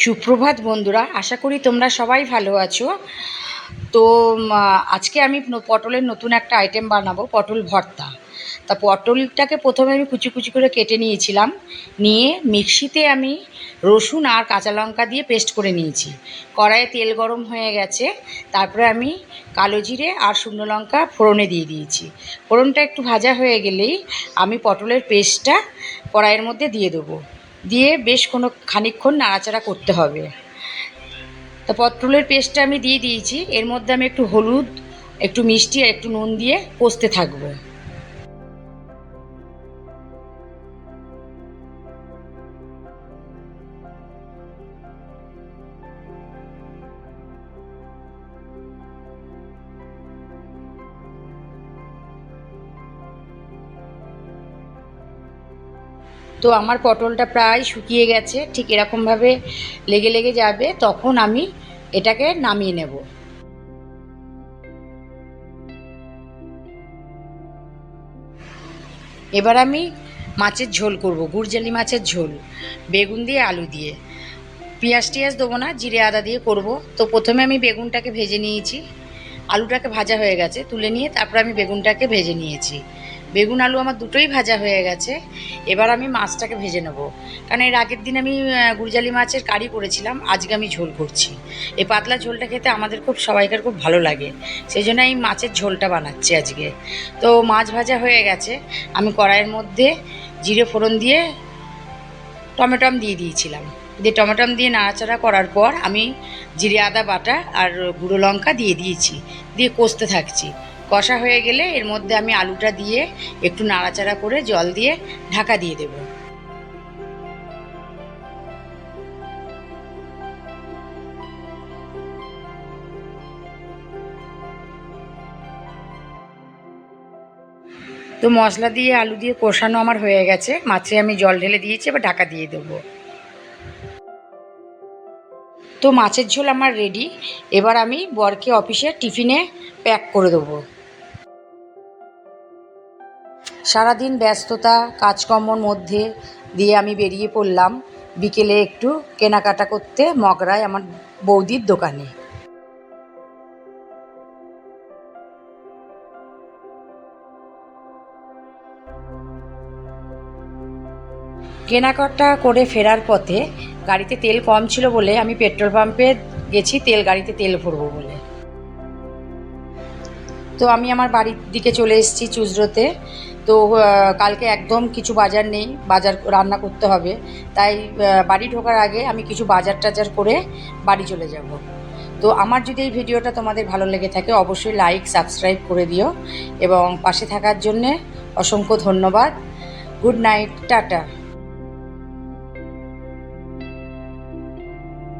সুপ্রভাত বন্ধুরা, আশা করি তোমরা সবাই ভালো আছো। তো আজকে আমি পটলের নতুন একটা আইটেম বানাবো, পটল ভর্তা। তা পটলটাকে প্রথমে আমি কুচি কুচি করে কেটে নিয়েছিলাম, নিয়ে মিক্সিতে আমি রসুন আর কাঁচা লঙ্কা দিয়ে পেস্ট করে নিয়েছি। কড়াইয়ে তেল গরম হয়ে গেছে, তারপরে আমি কালো জিরে আর শুকনো লঙ্কা ফোড়নে দিয়ে দিয়েছি। ফোড়নটা একটু ভাজা হয়ে গেলেই আমি পটলের পেস্টটা কড়াইয়ের মধ্যে দিয়ে দেবো, দিয়ে বেশ খানিকক্ষণ নাড়াচাড়া করতে হবে। তো পটলের পেস্টটা আমি দিয়ে দিয়েছি, এর মধ্যে আমি একটু হলুদ, একটু মিষ্টি আর একটু নুন দিয়ে কষতে থাকবো। তো আমার পটলটা প্রায় শুকিয়ে গেছে, ঠিক এরকমভাবে লেগে লেগে যাবে, তখন আমি এটাকে নামিয়ে নেব। এবার আমি মাছের ঝোল করব, গুড়জালি মাছের ঝোল, বেগুন দিয়ে আলু দিয়ে। পেঁয়াজ টিয়াজ দেবো না, জিরে আদা দিয়ে করব। তো প্রথমে আমি বেগুনটাকে ভেজে নিয়েছি, আলুটাকে ভাজা হয়ে গেছে, তুলে নিয়ে তারপর আমি বেগুনটাকে ভেজে নিয়েছি। বেগুন আলু আমার দুটোই ভাজা হয়ে গেছে। এবার আমি মাছটাকে ভেজে নেব, কারণ এর আগের দিন আমি গুড়জালি মাছের কারি করেছিলাম, আজকে আমি ঝোল করছি। এই পাতলা ঝোলটা খেতে আমাদের সবাইকার খুব ভালো লাগে, সেই জন্য এই মাছের ঝোলটা বানাচ্ছি আজকে। তো মাছ ভাজা হয়ে গেছে, আমি কড়াইয়ের মধ্যে জিরে ফোড়ন দিয়ে টমেটম দিয়ে দিয়েছিলাম। দিয়ে টমেটম দিয়ে নাড়াচাড়া করার পর আমি জিরে আদা বাটা আর গুঁড়ো লঙ্কা দিয়ে দিয়েছি, দিয়ে কষতে থাকছি। কষা হয়ে গেলে এর মধ্যে আমি আলুটা দিয়ে একটু নাড়াচাড়া করে জল দিয়ে ঢাকা দিয়ে দেব। তো মশলা দিয়ে আলু দিয়ে কষানো আমার হয়ে গেছে, মাছে আমি জল ঢেলে দিয়েছি, এবার ঢাকা দিয়ে দেবো। তো মাছের ঝোল আমার রেডি। এবার আমি বরকে অফিসে টিফিনে প্যাক করে দেবো। সারাদিন ব্যস্ততা কাজকর্মর মধ্যে দিয়ে আমি বেরিয়ে পড়লাম বিকেলে একটু কেনাকাটা করতে মগরায় আমার বৌদির দোকানে। কেনাকাটা করে ফেরার পথে গাড়িতে তেল কম ছিল বলে আমি পেট্রোল পাম্পে গেছি গাড়িতে তেল ভরবো বলে। তো আমি আমার বাড়ির দিকে চলে এসেছি চুঁচড়োতে। তো কালকে একদম কিছু বাজার নেই, বাজার রান্না করতে হবে, তাই বাড়ি ঢোকার আগে আমি কিছু বাজার টাজার করে বাড়ি চলে যাব। তো আমার যদি এই ভিডিওটা তোমাদের ভালো লেগে থাকে অবশ্যই লাইক সাবস্ক্রাইব করে দিও, এবং পাশে থাকার জন্যে অসংখ্য ধন্যবাদ। Good night, tata.